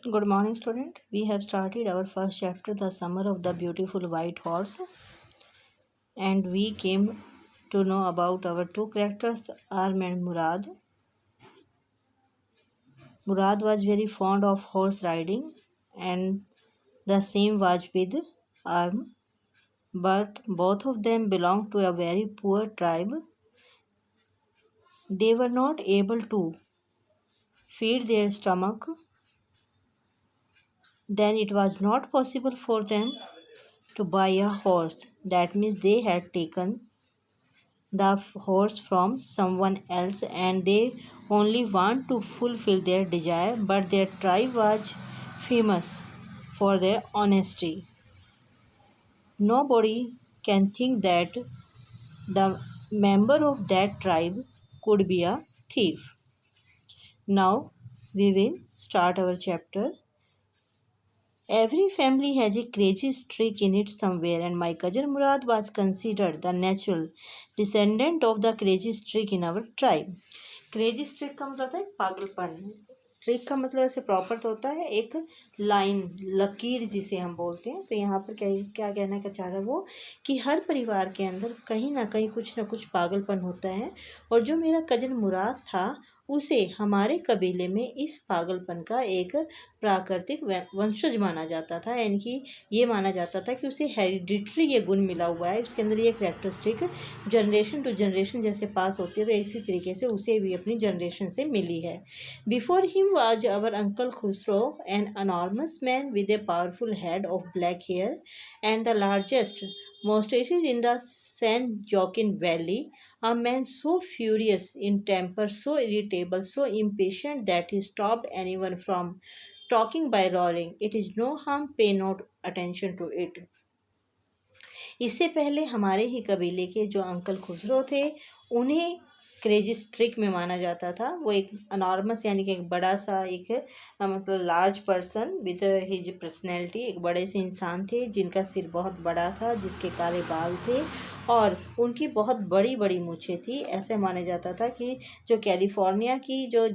Good morning, student. We have started our first chapter, The Summer of the Beautiful White Horse, and we came to know about our two characters, Arm and Murad. Murad was very fond of horse riding, and the same was with Arm, but both of them belonged to a very poor tribe. They were not able to feed their stomach, then it was not possible for them to buy a horse. That means they had taken the horse from someone else and they only want to fulfill their desire, but their tribe was famous for their honesty. Nobody can think that the member of that tribe could be a thief. Now we will start our chapter. Every family has a crazy streak in it somewhere, and my cousin Murad was considered the natural descendant of the crazy streak in our tribe. Crazy streak का मतलब होता है पागलपन। Streak का मतलब ऐसे proper तो होता है एक लाइन, लकीर जिसे हम बोलते हैं। तो यहाँ पर क्या क्या कहना का चाह रहा है वो कि हर परिवार के अंदर कहीं ना कहीं कुछ ना कुछ पागलपन होता है, और जो मेरा कजन मुराद था उसे हमारे कबीले में इस पागलपन का एक प्राकृतिक वंशज माना जाता था। यानी कि ये माना जाता था कि उसे हेरिडिटरी ये गुण मिला हुआ है, उसके अंदर ये करेक्टरिस्टिक जनरेशन टू जनरेशन जैसे पास होती है, तो इसी तरीके से उसे भी अपनी जनरेशन से मिली है। Before him was our uncle Khusro, an enormous man with a powerful head of black hair and the largest mustaches in the San Joaquin Valley, a man so furious in temper, so irritable, so impatient that he stopped anyone from talking by roaring, "It is no harm, pay no attention to it." इससे पहले हमारे ही कबीले के जो uncle Khusro थे, उन्हें crazy streak में माना जाता था। वो एक अनॉर्मस यानी कि एक बड़ा सा एक मतलब large person with his personality, एक बड़े से इंसान थे जिनका सिर बहुत बड़ा था, जिसके काले बाल थे और उनकी बहुत बड़ी बड़ी मूछें थी। ऐसे माना जाता था कि जो कैलिफोर्निया की जो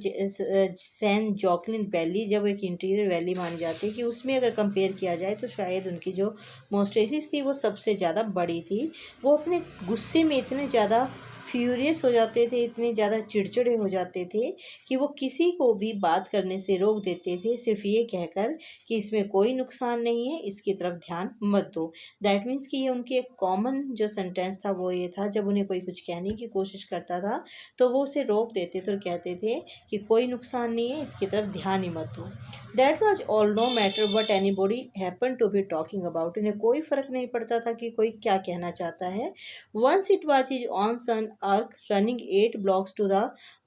सैन जॉकलिन वैली, जब एक इंटीरियर वैली मानी जाती है कि उसमें अगर कंपेयर किया जाए तो शायद उनकी जो मोस्टेसिस थी वो सबसे ज़्यादा बड़ी थी। वो अपने गुस्से में इतने ज़्यादा फ्यूरियस हो जाते थे, इतने ज़्यादा चिड़चिड़े हो जाते थे कि वो किसी को भी बात करने से रोक देते थे, सिर्फ ये कहकर कि इसमें कोई नुकसान नहीं है, इसकी तरफ ध्यान मत दो। दैट मीन्स कि ये उनकी एक कॉमन जो सेंटेंस था वो ये था, जब उन्हें कोई कुछ कहने की कोशिश करता था तो वो उसे रोक देते थे और कहते थे कि कोई नुकसान नहीं है, इसकी तरफ ध्यान ही मत दो। That was all, no matter what anybody happen to be talking about. इन्हें कोई फ़र्क नहीं पड़ता था कि कोई क्या कहना चाहता है। Once it was his own son अर्क running 8 blocks to the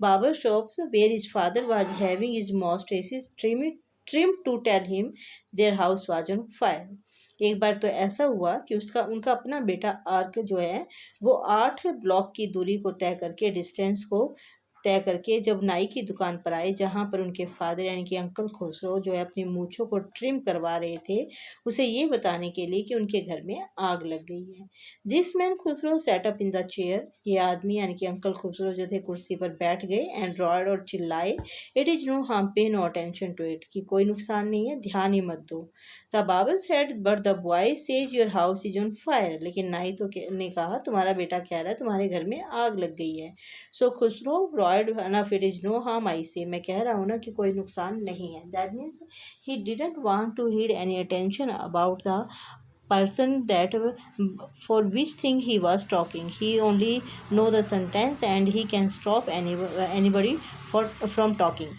barber shops where his father was having his mustaches trimmed to tell him their house was on fire. एक बार तो ऐसा हुआ कि उसका उनका अपना बेटा आर्क जो है वो 8 ब्लॉक की दूरी को तय करके, डिस्टेंस को तय करके जब नाई की दुकान पर आए, जहाँ पर उनके फादर यानी कि अंकल खुसरो जो है अपनी मूछों को ट्रिम करवा रहे थे, उसे ये बताने के लिए कि उनके घर में आग लग गई है। This man Khusro set up in the chair, ये आदमी यानी कि अंकल खुसरो जो थे कुर्सी पर बैठ गए, एंड रॉयड और चिल्लाए, "it is no harm, pay no attention to it", कि कोई नुकसान नहीं है, ध्यान ही मत दो। The barber said, "but the boy says your house is on fire", लेकिन नाई तो ने कहा तुम्हारा बेटा कह रहा है तुम्हारे घर में आग लग गई है। So Khusro roared enough, "it is no harm I say", मैं कह रहा हूँ ना कि कोई नुकसान नहीं है। That means he didn't want to heed any attention about the person that for which thing he was talking. He only know the sentence and he can stop anybody from talking.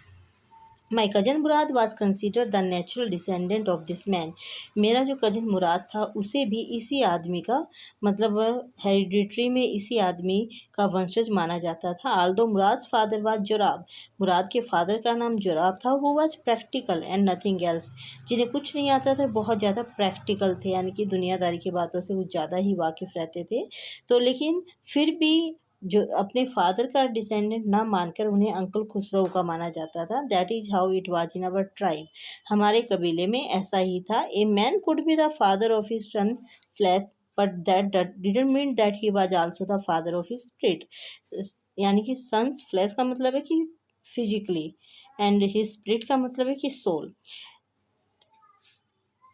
My cousin Murad was consider the natural descendant of this man. मेरा जो cousin मुराद था उसे भी इसी आदमी का मतलब hereditary में इसी आदमी का वंशज माना जाता था। आल्दो मुराद फादर वाज जोराब, मुराद के फादर का नाम जोराब था। वो was practical and nothing else, जिन्हें कुछ नहीं आता था, बहुत ज़्यादा प्रैक्टिकल थे, यानी कि दुनियादारी की बातों से कुछ ज़्यादा ही वाकिफ़ रहते थे। तो लेकिन फिर भी जो अपने फादर का डिसेंडेंट ना मानकर उन्हें अंकल खुसरो का माना जाता था। That is how it was in our tribe, हमारे कबीले में ऐसा ही था। A man could be the father of his son flash, but that didn't mean that he was also the father of his spirit. यानी कि sons flash का मतलब है कि फिजिकली, एंड हिज स्पिरिट का मतलब है कि सोल।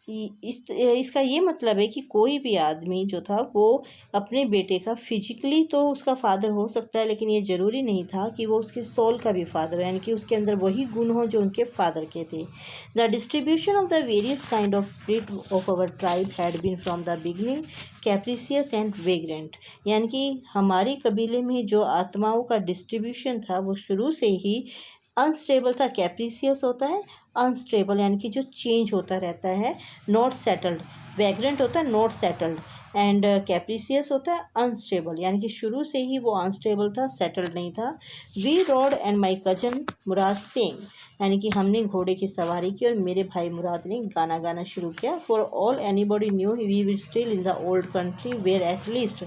इसका ये मतलब है कि कोई भी आदमी जो था वो अपने बेटे का फिजिकली तो उसका फादर हो सकता है, लेकिन ये ज़रूरी नहीं था कि वो उसके सोल का भी फादर, यानी कि उसके अंदर वही गुण हो जो उनके फादर के थे। The distribution of the various kind of spirit of our tribe had been from the beginning capricious and vagrant, यानी कि हमारे कबीले में जो आत्माओं का डिस्ट्रीब्यूशन था वो शुरू से ही अनस्टेबल था। कैप्रिसियस होता है अनस्टेबल, यानी कि जो चेंज होता रहता है। नॉट सेटल्ड, वैग्रेंट होता है नॉट सेटल्ड, एंड कैप्रिसियस होता है अनस्टेबल, यानी कि शुरू से ही वो अनस्टेबल था, सेटल्ड नहीं था। We rode and my cousin Mourad sang, यानी कि हमने घोड़े की सवारी की और मेरे भाई मुराद ने गाना गाना शुरू किया। For all anybody knew we were still in the old country where at least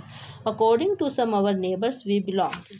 according to some our neighbours we belong.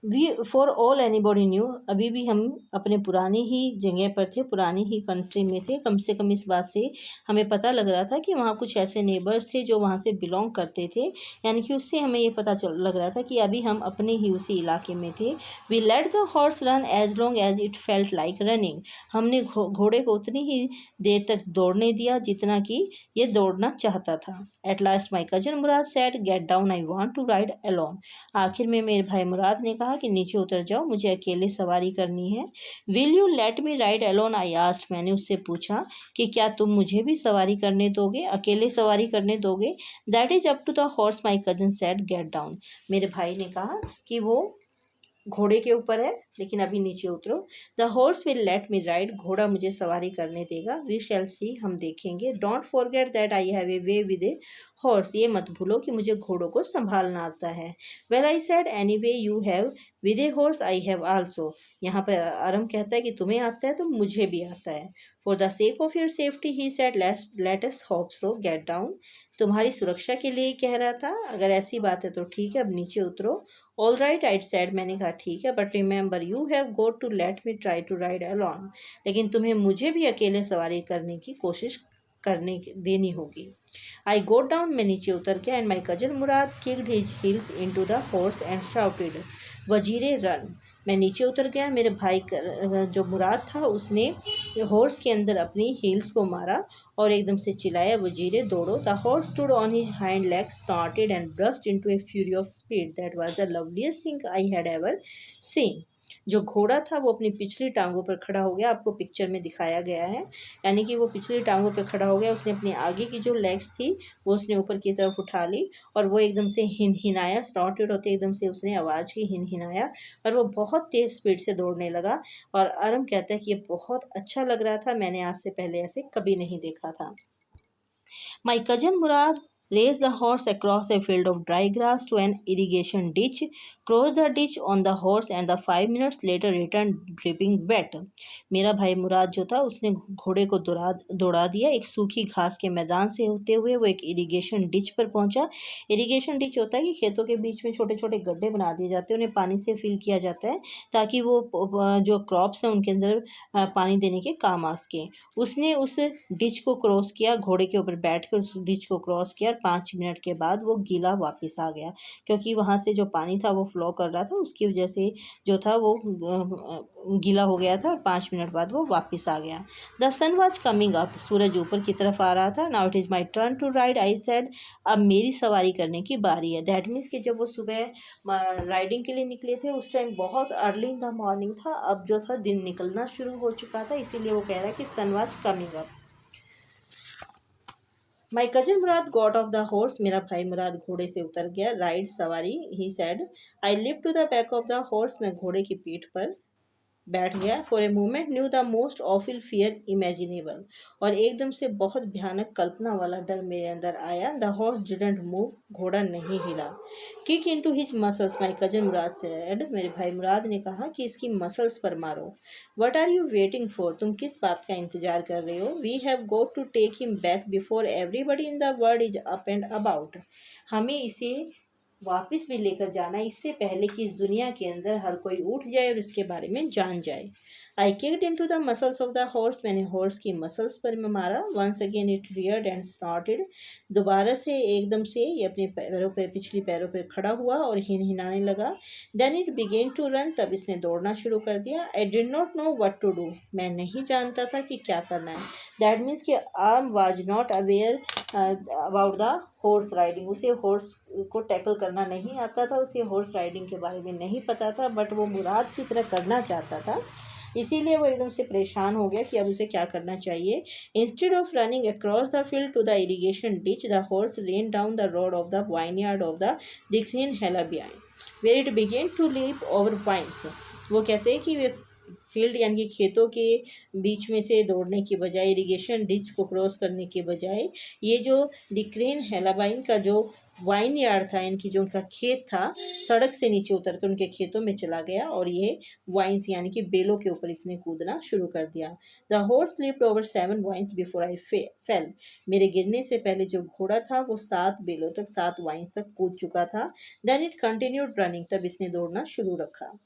We for all anybody knew, अभी भी हम अपने पुरानी ही जगह पर थे, पुरानी ही कंट्री में थे। कम से कम इस बात से हमें पता लग रहा था कि वहाँ कुछ ऐसे नेबर्स थे जो वहाँ से बिलोंग करते थे, यानी कि उससे हमें ये पता चल लग रहा था कि अभी हम अपने ही उसी इलाके में थे। We let the horse run as long as it felt like running, हमने घोड़े को उतनी ही देर तक दौड़ने दिया जितना कि ये दौड़ना चाहता था। At last my cousin Mourad said get down I want to ride alone, आखिर में मेरे भाई मुराद ने कहा कि नीचे उतर जाओ, मुझे अकेले सवारी करनी है। Will you let me ride alone I asked, मैंने उससे पूछा कि क्या तुम मुझे भी सवारी करने दोगे, अकेले सवारी करने दोगे। That is up to the horse my cousin said get down, मेरे भाई ने कहा कि वो घोड़े के ऊपर है लेकिन अभी नीचे उतरो। The horse will let me ride, घोड़ा मुझे सवारी करने देगा। वी शैल सी, हम देखेंगे। Don't forget that I have a way with a horse, ये मत भूलो कि मुझे घोड़ों को संभालना आता है। Well I said any way you have with a horse I have also, यहाँ पर आरम कहता है कि तुम्हें आता है तो मुझे भी आता है। For the sake of your safety he said let us hope so get down, तुम्हारी सुरक्षा के लिए कह रहा था, अगर ऐसी बात है तो ठीक है अब नीचे उतरो। ऑल राइट आई सेड, मैंने कहा ठीक है, but remember you have got to let me try to ride alone, लेकिन तुम्हें मुझे भी अकेले सवारी करने की कोशिश देनी होगी। आई गोट डाउन, मैं नीचे उतर गया, and my cousin Murad kicked his heels into the horse and shouted वजीरे रन, मैं नीचे उतर गया, मेरे भाई जो मुराद था उसने हॉर्स के अंदर अपनी हील्स को मारा और एकदम से चिल्लाया वजीरे दौड़ो। The horse stood on his hind legs, started and burst into A fury of speed that was the loveliest thing I had ever seen, जो घोड़ा था वो अपनी पिछली टांगों पर खड़ा हो गया, आपको पिक्चर में दिखाया गया है, यानी कि वो पिछली टांगों पर खड़ा हो गया, उसने अपनी आगे की जो लेग्स थी वो उसने ऊपर की तरफ उठा ली और वो एकदम से हिनहिनाया, स्टार्टेड होते एकदम से उसने आवाज़ ही हिनहिनाया और वो बहुत तेज़ स्पीड से दौड़ने लगा। और आरम कहता है कि ये बहुत अच्छा लग रहा था, मैंने आज से पहले ऐसे कभी नहीं देखा था। My cousin Murad raced the horse across a field of dry grass to an irrigation ditch, crossed the ditch on the horse and the 5 minutes later returned dripping wet. मेरा भाई मुराद जो था उसने घोड़े को दौड़ा दिया, एक सूखी घास के मैदान से होते हुए वो एक इरिगेशन डिच पर पहुंचा। इरिगेशन डिच होता है कि खेतों के बीच में छोटे छोटे गड्ढे बना दिए जाते हैं, उन्हें पानी से फिल किया जाता है ताकि वो जो क्रॉप्स हैं उनके अंदर पानी देने के काम आ सके। उसने उस डिच को क्रॉस किया, घोड़े के ऊपर बैठ कर उस डिच को क्रॉस किया और 5 मिनट के बाद वो गीला वापस आ गया, क्योंकि वहाँ से जो पानी था वो फ्लो कर रहा था, उसकी वजह से जो था वो गीला हो गया था और 5 मिनट बाद वो वापस आ गया। The sun was coming up, सूरज ऊपर की तरफ आ रहा था। Now it is my turn to ride I said, अब मेरी सवारी करने की बारी है। दैट मीन्स कि जब वो सुबह राइडिंग के लिए निकले थे उस टाइम बहुत अर्ली इन द मॉर्निंग था, अब जो था दिन निकलना शुरू हो चुका था, इसीलिए वो कह रहा है कि sun was coming up. My cousin Murad got off the horse, मेरा भाई मुराद घोड़े से उतर गया। राइड सवारी, he said. I live to the back of the horse, मैं घोड़े की पीठ पर बैठ गया। For a moment knew the most awful fear imaginable, और एकदम से बहुत भयानक कल्पना वाला डर मेरे अंदर आया। द हॉर्स डिडंट मूव, घोड़ा नहीं हिला। किक इनटू हिज मसल्स, माई कजन मुराद सेड, मेरे भाई मुराद ने कहा कि इसकी मसल्स पर मारो। What are you waiting for, तुम किस बात का इंतजार कर रहे हो। We have got to take him back before everybody in the world is up and about, हमें इसे वापस भी लेकर जाना इससे पहले कि इस दुनिया के अंदर हर कोई उठ जाए और इसके बारे में जान जाए। I kicked into the muscles of the horse, मैंने हॉर्स की मसल्स पर में मारा। Once again it reared and snorted, दोबारा से एकदम से ये अपने पैरों पर, पिछली पैरों पर खड़ा हुआ और हिनहिनाने लगा। Then it began to run, तब इसने दौड़ना शुरू कर दिया। I did not know what to do, मैं नहीं जानता था कि क्या करना है। दैट मीन्स कि Aram was not aware about the horse riding, उसे हॉर्स को टैकल करना नहीं आता था, उसे हॉर्स राइडिंग के बारे में नहीं पता था, बट वो मुराद की तरह करना चाहता था, इसीलिए वो एकदम से परेशान हो गया कि अब उसे क्या करना चाहिए। Instead of running across the field to the irrigation ditch, the horse ran down the road of the vineyard of Dikran Halabian, where it began to leap over vines. वो कहते हैं कि वे field यानी कि खेतों के बीच में से दौड़ने के बजाय, इरिगेशन डिच को क्रॉस करने के बजाय, ये जो डिक्रेन हेलाबाइन का जो वाइन यार्ड था, इनकी जो उनका खेत था, सड़क से नीचे उतर कर उनके खेतों में चला गया और ये वाइन्स यानी कि बेलों के ऊपर इसने कूदना शुरू कर दिया। The horse slipped over 7 vines before I fell, मेरे गिरने से पहले जो घोड़ा था वो 7 बेलों तक, 7 वाइन्स तक कूद चुका था। देन इट कंटिन्यूड रनिंग, तब इसने दौड़ना शुरू रखा।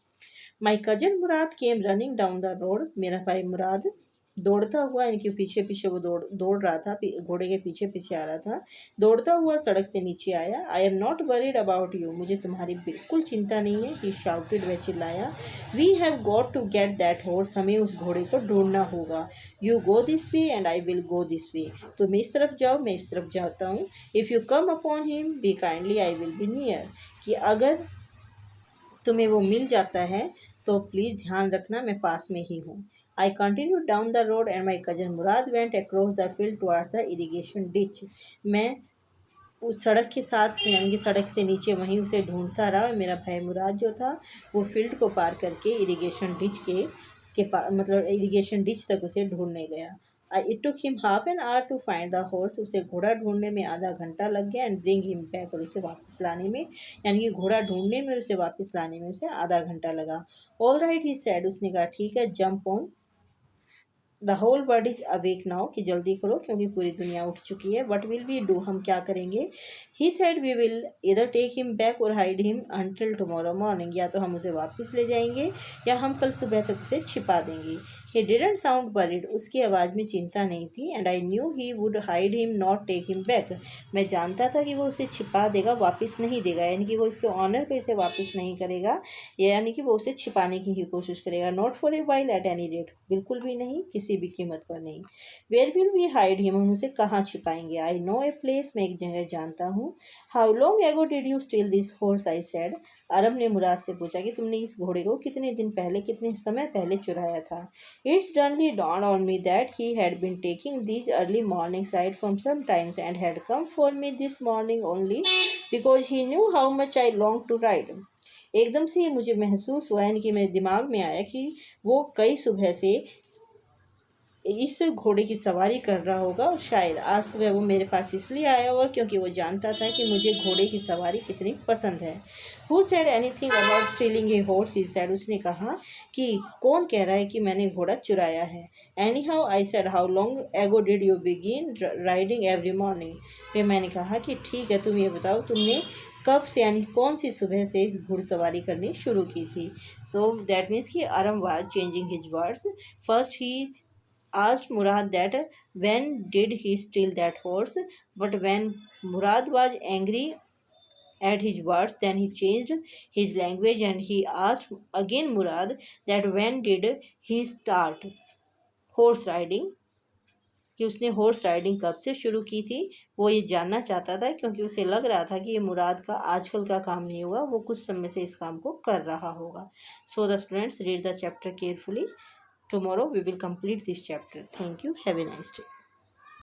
माई cousin Murad came running down the road, मेरा भाई मुराद दौड़ता हुआ, इनके पीछे पीछे वो दौड़ रहा था, घोड़े के पीछे पीछे आ रहा था, दौड़ता हुआ सड़क से नीचे आया। I am not worried about you, मुझे तुम्हारी बिल्कुल चिंता नहीं है। ही शाउटेड, वह चिल्लाया। We have got to get that horse, हमें उस घोड़े को ढूंढना होगा। You go this way and I will go this way, तुम इस तरफ जाओ, मैं इस तरफ जाता हूँ। If you come upon him be kindly, I will be near, कि अगर तुम्हें वो मिल जाता है तो प्लीज़ ध्यान रखना, मैं पास में ही हूँ। I continue down the road and my cousin Murad went across the field towards the irrigation ditch, मैं उस सड़क के साथ यानी कि सड़क से नीचे वहीं उसे ढूंढता रहा। मेरा भाई मुराद जो था वो फील्ड को पार करके इरीगेशन डिच के मतलब इरीगेशन डिच तक उसे ढूंढने गया। It took him half an hour to find the horse, उसे घोड़ा ढूंढने में आधा घंटा लग गया। एंड ब्रिंग हिम बैक, और उसे वापस लाने में, यानी कि घोड़ा ढूंढने में और उसे वापस लाने में उसे आधा घंटा लगा। ऑल राइट ही सेड, उसने कहा ठीक है, jump on, the whole world is awake now, कि जल्दी करो क्योंकि पूरी दुनिया उठ चुकी है। वट विल वी डू, हम क्या करेंगे। ही सेड वी विल इधर टेक हिम बैक और hide him until tomorrow morning, या तो हम उसे वापस ले जाएंगे या हम कल सुबह तक उसे छिपा देंगे। ही डिडंट साउंड वरीड, उसकी आवाज़ में चिंता नहीं थी। And I knew he would hide him not take him back, मैं जानता था कि वो उसे छिपा देगा, वापस नहीं देगा, यानी कि वो इसके ऑनर को इसे वापस नहीं करेगा, यानी कि वो उसे छिपाने की ही कोशिश करेगा। Not for a while at any rate, बिल्कुल भी नहीं, किसी भी कीमत पर नहीं। Where will we hide him, हम उसे कहाँ छिपाएंगे। आई नो ए प्लेस, मैं एक जगह जानता हूँ। How long ago did you steal this horse, I said, अरब ने मुराद से पूछा कि तुमने इस घोड़े को कितने दिन पहले, कितने समय पहले चुराया था। It suddenly dawned on me that he had been taking these early morning rides from some times and had come for me this morning only because he knew how much I longed to ride. एकदम से ये मुझे महसूस हुआ, यानी कि मेरे दिमाग में आया कि वो कई सुबह से इस घोड़े की सवारी कर रहा होगा और शायद आज सुबह वो मेरे पास इसलिए आया होगा क्योंकि वो जानता था कि मुझे घोड़े की सवारी कितनी पसंद है। Who said anything about stealing a horse, he said, उसने कहा कि कौन कह रहा है कि मैंने घोड़ा चुराया है। Any how I said, how long ago did you begin riding every morning, फिर मैंने कहा कि ठीक है, तुम ये बताओ तुमने कब से, यानी कौन सी सुबह से इस घुड़सवारी करनी शुरू की थी। तो दैट मीन्स कि Aram was changing his words. First he asked Murad that when did he steal that horse, but when Murad was angry at his words, then he changed his language and he asked again Murad that when did he start horse riding, कि उसने horse riding कब से शुरू की थी। वो ये जानना चाहता था क्योंकि उसे लग रहा था कि ये मुराद का आजकल का काम नहीं होगा, वो कुछ समय से इस काम को कर रहा होगा। So the students read the chapter carefully. Tomorrow we will complete this chapter. Thank you. Have a nice day.